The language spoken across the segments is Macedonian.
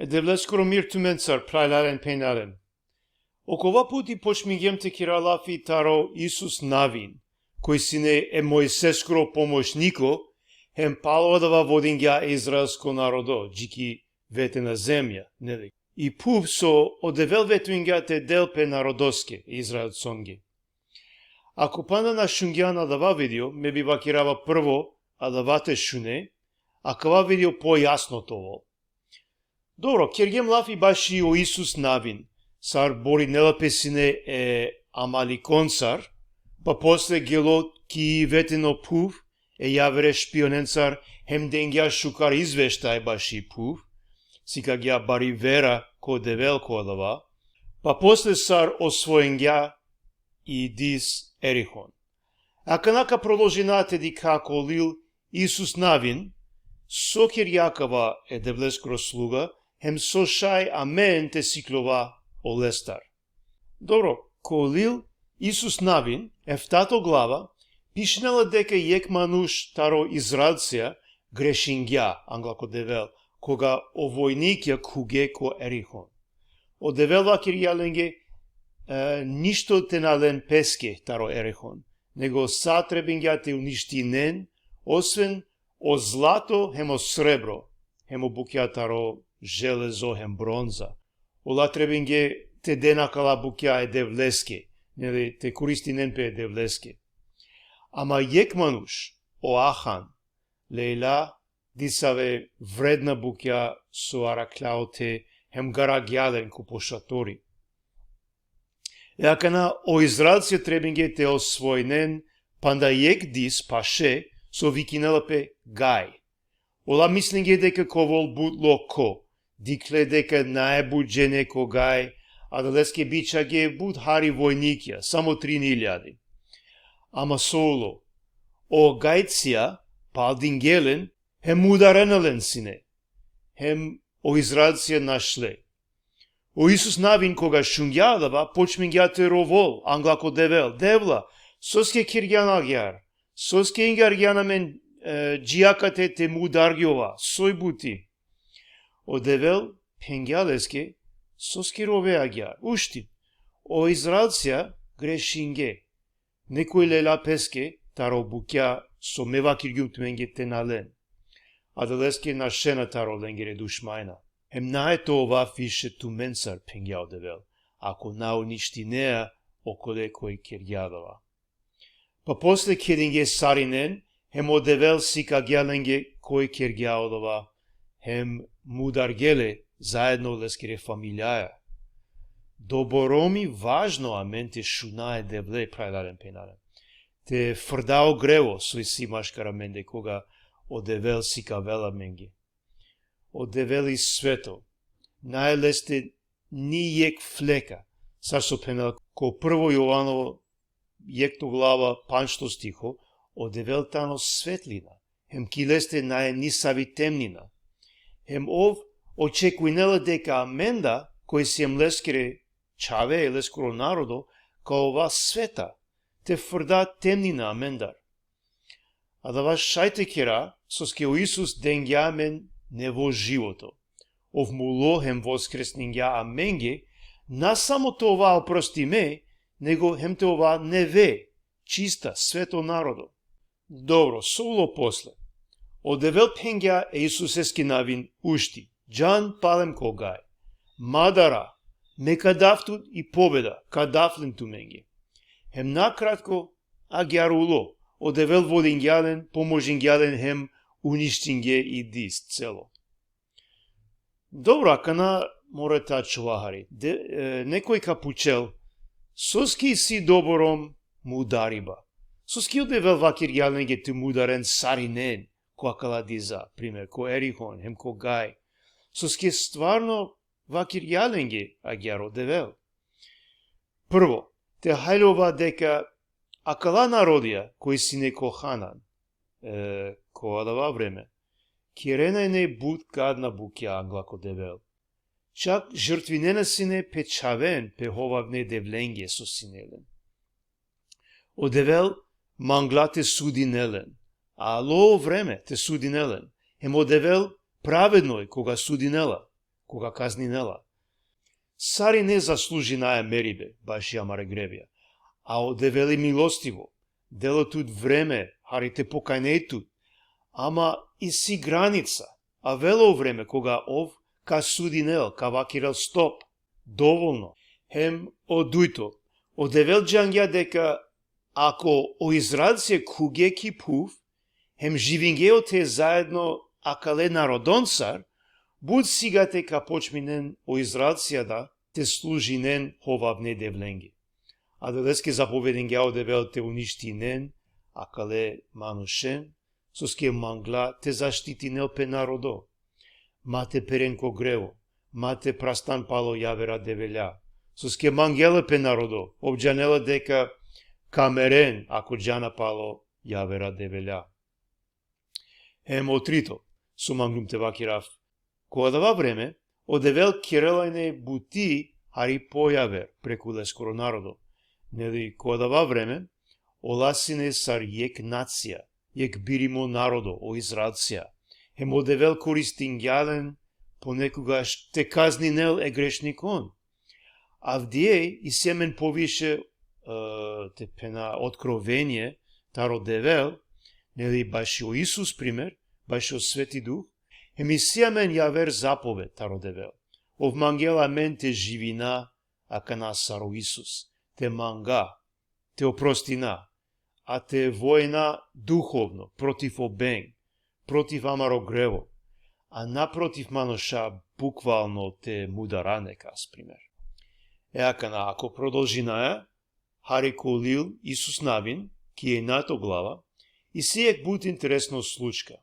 Devleskoro mir tumencar prailaren penaren. Окова пути почмингем те киралафи таро Исус Навин, кој сине е Мојсескро помошнико, хем палодава водингја израелско народо, джики вете на земја, нели? И пув со одевел ветуингја те делпе народоске, израелцонге. Ако пана на шунгјана дава видео, ме би вакирава прво, а давате шуне, а кава видео по-јасно тоа. Добро, кергем лафи баши о Исус Навин, сар бори нелапесине е амаликонцар, па после гелот ки ветено пув е јавере шпионенцар хем денгја шукар извештај баши пув, сика гја бари вера ко девел кодава, па после сар освоенгја и дис Ерихон. А канака продолжинате ди како лил Исус Навин, со Кирјакава е девлескро слуга, хем со шај амен те сиклова олестар. Добро, ко лил Исус Навин, ефтато глава, пишнела дека јек мануш таро израелција грешингја, англако девел, кога овојникја куге ко Ерихон. Одевелва кирјаленге ништо те нален песке таро Ерихон, него сатребингја те уништинен, освен о злато хем о сребро, хем о букја таро железо хем бронза. Ола требинге те денакала букја е девлеске, нели те користинен пе е девлеске. Ама јек мануш, о Ахан, лейла, дисаве вредна букја со араклаоте, хем гарагјален ко пошатори. Јакана о израелција требинге те освојнен, панда јек дис паше, со викинела пе гај. Ола мислинге дека ковол будло ко, дикле дека најбуджене ко гај, а далеске бича ге буд хари војникја, само 3.000. Ама соло, о гајција, палдингелен, хем ударенелен сине, хем о израелција нашле. О Исус Навин кога шунгјадава, почмингја те ровол, англако девел, девла, соске кирјанагјар, соске ингарјанамен джиакате те мударгјова, сој бути. О девел пенгјалеске, соске ровеагјар, ушти. О израелција грешинге, некој лела песке, таро букја со мева киргјутменге те нален. А далеске нашена таро ленгере душмајна. Хем наето ова фише туменцар пенгјао девел, ако науништи неа околе кој кирјадава. Па после кединге саринен, хем одевел сика гјаленге кој кирјаодава, хем мударгеле заедно лескере фамилјаја. Добороми важно амен те шунае девле прајдарен пенарен. Те фрдао грево сој си машкара менде кога одевел сика вела менге. Одевели свето, најлесте ни јек флека, сашто пенал ко прво Јованово, јекто глава, панчто стихо, одевел тано светлина, хем килесте најнисави темнина. Хем ов очекујнела дека аменда, кој си ем лескере чаве е лескоро народо, као ова света, те фрда темнина амендар. А да вас шајте кера, соске о Исус денгјамен не во живото. Ов муло хем воскреснинѓа аменге, на само това опрости ме, него хем те ова не ве, чиста, свето народо. Добро, соло после. Одевел пенгја е Исусески Навин ушти, джан палем когај, мадара, ме кадафту и победа, кадафлен ту менге. Хем накратко, агјаруло, одевел водингјален, поможингјален хем уништинге и дис цело. Добро, акана морета чувахари. Некој капучел, соски си добором мудариба. Соски одевел вакирјаленге те мударен саринен, која каладиза, пример, ко Ерихон, хем ко гај. Соски стварно вакирјаленге агјар одевел. Прво, те хајлова дека акала народија, кој си не коханан, која дава време, кирена не буд гадна букја англако девел. Чак жртвинена сине печавен пеховавне девленге со синелен. Одевел мангла те судинелен, ало време те судинелен. Емо девел праведној кога судинела, кога казни нела. Сари не заслужи наја мерибе, баш ја маре гребија, а одевели милостиво, делотут време, харите покајнејтут, ама и си граница, а вело време кога ов ка суди нел, ка вакирал стоп, доволно, хем одујто, одевел джангја дека ако о Израелце куге кипув, хем живингео те заедно акале народонцар, буд сигате ка почминен о Израелција да те служинен ховавне девленги. А делеске заповеден гео девел те уништинен, акале манушен, соске мангла те заштитинел пе народо. Мате перенко грево, мате прастан пало јавера девеля, соске мангеле пе народо, обджанела дека камерен, ако джана пало јавера девеля. Хем отрито, со мангнум те вакирав. Кога дава време, одевел керелајне бути хари појавер преку лескоро народо. Нели, кога дава време, оласине сар јек нација, јек биримо народо, о Израелција. Хем одевел користингјален, понекогаш те казнинел е грешник он. Авдије и семен повише те пена откровение, таро девел, нели баш о Исус пример, баш о Свети Дух, емисија мен јавер заповед, таро девел. Ов мангела мен те живина, ака насаро Исус, те манга, те опростина, а те војна духовно, против обең, против амаро грево, а напротив маноша буквално те мударане, каз пример. Еакана, ако продолжи наја, хари колил Исус навин, ки е нато глава, и сијек буд интересно случка.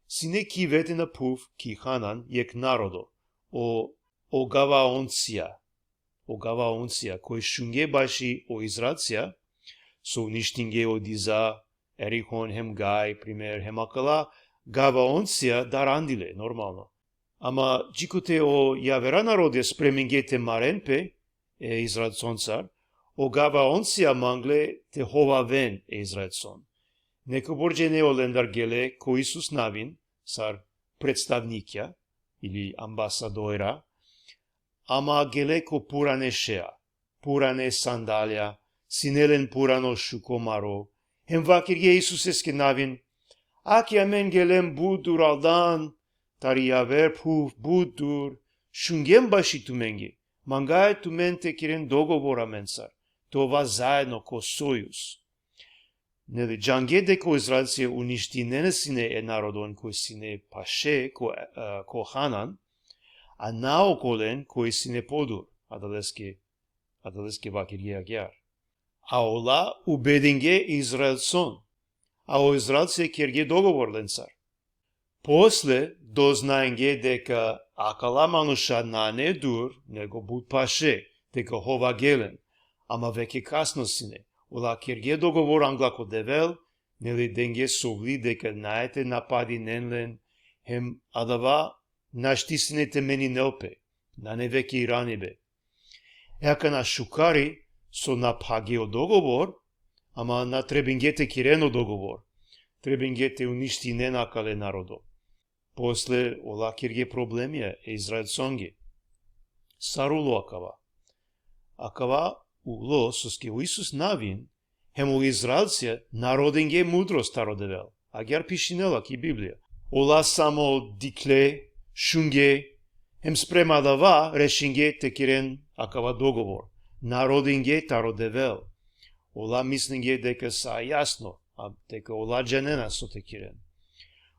Сине ки вете на пув, ки ханан, јек народо, о Гаваонција, кој шунге баши о Израелција, со уништинге од Иза, Ерихон, хем Гај, пример, хем акала, Гаваонција да рандиле, нормално. Ама, джикоте о јавера народе спремингете маренпе, е Израелцон цар, о Гаваонција мангле те ховавен е Израелцон. Неко борџе не олендар геле, ко Исус навин, сар представникја, или амбасадојра, ама геле ко пуране шеа, пуране сандалја, синелен пурано шукомаро, хем вакир е Исус еске навин, аки амен гелем будур алдан, тари јавер пув будур, шунгем баши туменги, мангај тумен те кирен договора менцар, това заедно ко сојуз. Нели, джанге деко Израелција уништинене сине е народон кој сине паше, ко ханан, а наоколен кој сине подур, адалеске вакир јагјар. А ола убединге Израелцон, а о Израелција керге договор ленцар. После дознаенге дека акала мануша на не дур, него буд паше, дека хова гелен, ама веќе касно сине, ола керге договор англако девел, нели денге совли дека наете напади ненлен, хем адава наштисинете мени нелпе, на не веќе и ранибе. Еака на шукари со напагио договор, ама на требингете кирено договор, требингете уништи ненакале народо. После ола керге проблемија е Израелцонге. Саруло акава. Акава уло соске у Исус навин, хем у Израелција народенге мудро старо девел, а гјар пишинела ки Библија. Ола само дикле, шунге, хем спрема дава решинге те кирен акава договор. Народинге таро девел. Ола мислинге дека са јасно, а дека ола джанена со те кирен.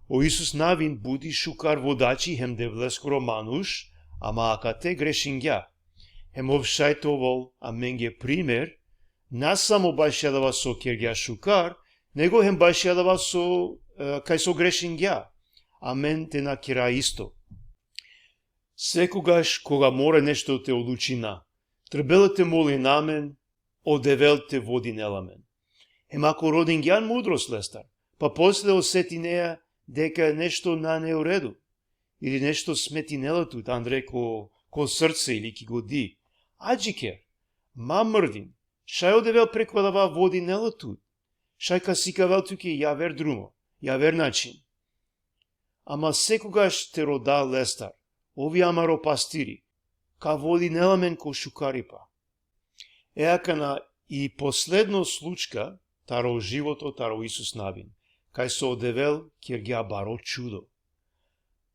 О Исус навин буди шукар водачи хем девле скоро мануш, ама ака те грешингја. Хем овшајтовол, а менге пример, нас само баш јадава со кергја шукар, него хем баш јадава со кај со грешингја, а мен те накира исто. Секогаш кога море нешто те одлучина, требелете моли на мен, одевел те води неламен. Хем ако родингјан мудрост лестар, па после осети неја дека нешто на неуреду, или нешто смети нелатут, Андре ко срце или ки годи. Аджикер, мамрдин, шај одевел преквадава води нелатут, шај касикавел туке јавер друмо, јавер начин. Ама секогаш те рода лестар, Ови амаро пастири, ка води неламен ко шукарипа. Еакана и последно случка, таро живото, таро Исус Навин, кај со одевел киргја баро чудо.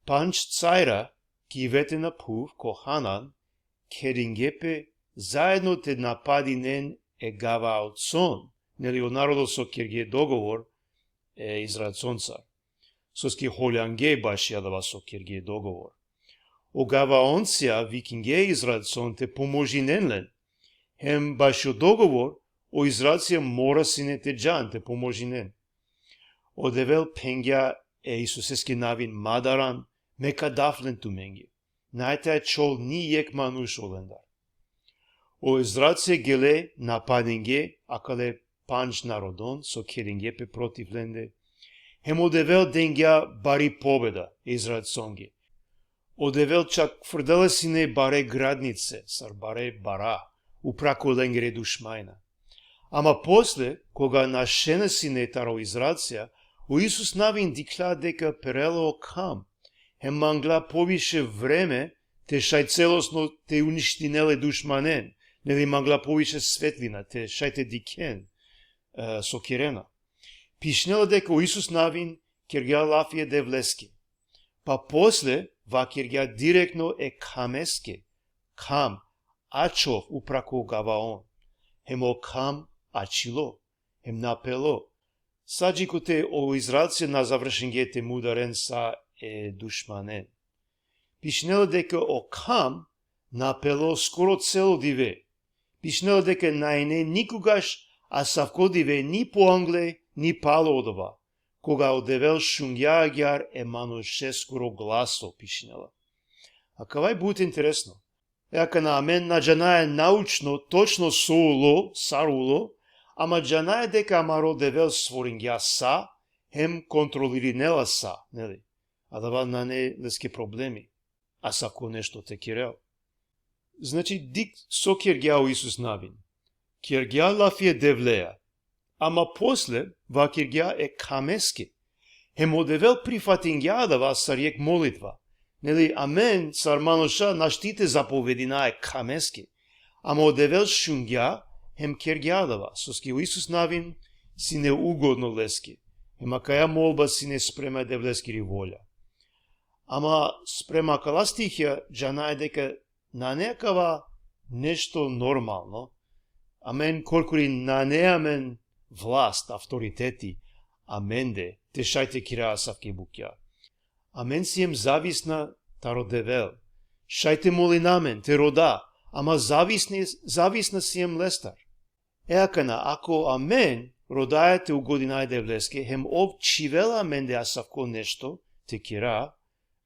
Панч цајра, ки вете на пув, ко Ханан, керингепе заедно те нападинен е гава од сон, нели од народот со киргје договор е Израелцон цар. Соски холјанге баш јадава со киргје договор. Огава онција викинге Израелцон те поможиненлен. Хем баш од договор, о Израелција мора синете джан те поможинен. Одевел пенгја е Исусески Навин мадаран, мека дафлен туменги. Најта е чол ни ек мануш олендар. О Израелција геле нападинге, акале панч народон, со керингепе против ленде. Хем одевел денгја бари победа, Израелцонги. Одевел чак фрделе сине баре граднице, сар баре бара, упрако ленгере душмајна. Ама после, кога нашене сине таро Израелција, о Исус Навин дикла дека перело кам, хем мангла повише време, те шај целосно те уништинеле душманен, нели мангла повише светлина, те шајте дикен со кирена. Пишнела дека о Исус Навин киргја лафие девлеске. Па после, ва киргја директно е камеске, кам, ачов упрако гаваон. Хем о кам ачило, хем напело. Саджикоте о Израелција на завршенгете мударен са е душманен. Пишнела дека о кам напело скоро цело диве. Пишнела дека најне никогаш асавко диве ни по англе, ни пало одова. Кога одевел шунгјагјар е мануше скоро гласо, пишнела. А кавај буде интересно. Еака на амен на джанај научно, точно соуло, саруло, ама джанај дека амаро девел своренгја са, хем контролиринела са, нели? А дава на не леске проблеми. А сако нешто те кирел. Значи, дик со киргјао Исус Навин. Киргја лафие девлеја. Ама после, ва киргја е камеске. Хем одевел прифатингја дава сарјек молитва. Нели, амен, цар мануша наштите заповедина е камеске. Ама одевел шунгја, хем киргја дава. Соски о Исус Навин си не угодно леске. Ема каја молба си не спрема девлескири волја. Ама спрема кала стихја, джанај дека на некава нешто нормално, амен колкори на неамен власт, авторитети, аменде, те шајте кираа савке букја. Амен си ем зависна таро девел, шајте моли намен, те рода, ама зависна си ем лестар. Еакана, ако амен родајате у годинај девлеске, хем ов чивела аменде асавко нешто, те кира,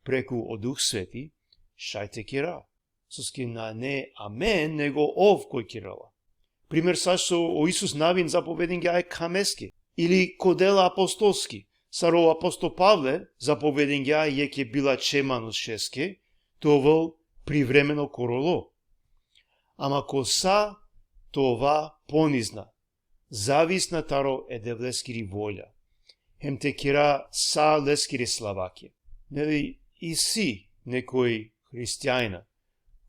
преку о Дух Свети, шајте кира. Соски на не амен, него ов кој кирала. Пример сашто о Исус Навин заповединга е камеске, или кодела апостолски. Саро апостол Павле заповединга јеке била чеманушеске, товол привремено короло. Ама коса това понизна, зависна таро е девлескири волја. Хем те кира са лескири славаке. Нели и си некој христијајна,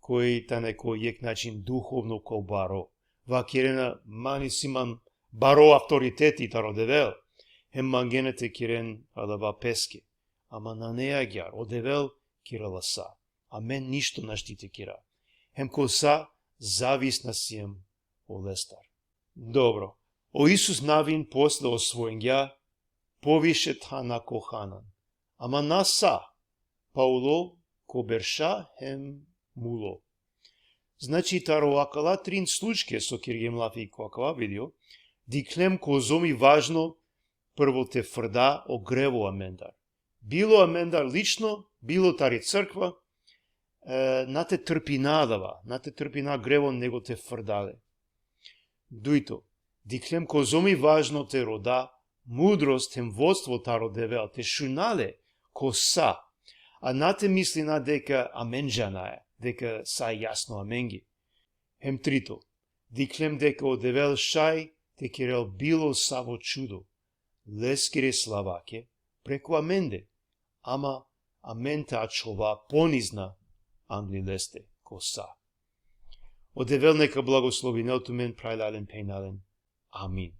кој та некој јек начин духовно ко баро. Ва кирена мани симан баро авторитети таро девел. Хем мангенете кирен адава песке. Ама на неагјар одевел кирала са. А мен ништо наштите кира. Хем коса зависна сием о лестар. Добро. О Исус Навин после освоења повише тана ко Ханан. Ама на са. Пауло ко берша хем муло. Значи таро акала трин случке со киргем лафи ко акала видео, диклем ко зоми важно прво те фрда о грево амендар. Било амендар лично, било тари црква, на те трпина дава, на те трпина грево него те фрдале. Дуито, диклем ко зоми важно те рода, мудрост хем водство таро девел, те шунале ко са, а на те мислина дека амен джанаја, дека са јасно аменги. Хем трито, диклем дека одевел шај, те кирел било саво чудо, лескире славаке, преку аменде, ама амента ачова понизна Անգլիլեստ է կոսա։ O Devel նեկը բլագոսլովի նելտումեն պրայլալեն պեյնալեն։ Ամին։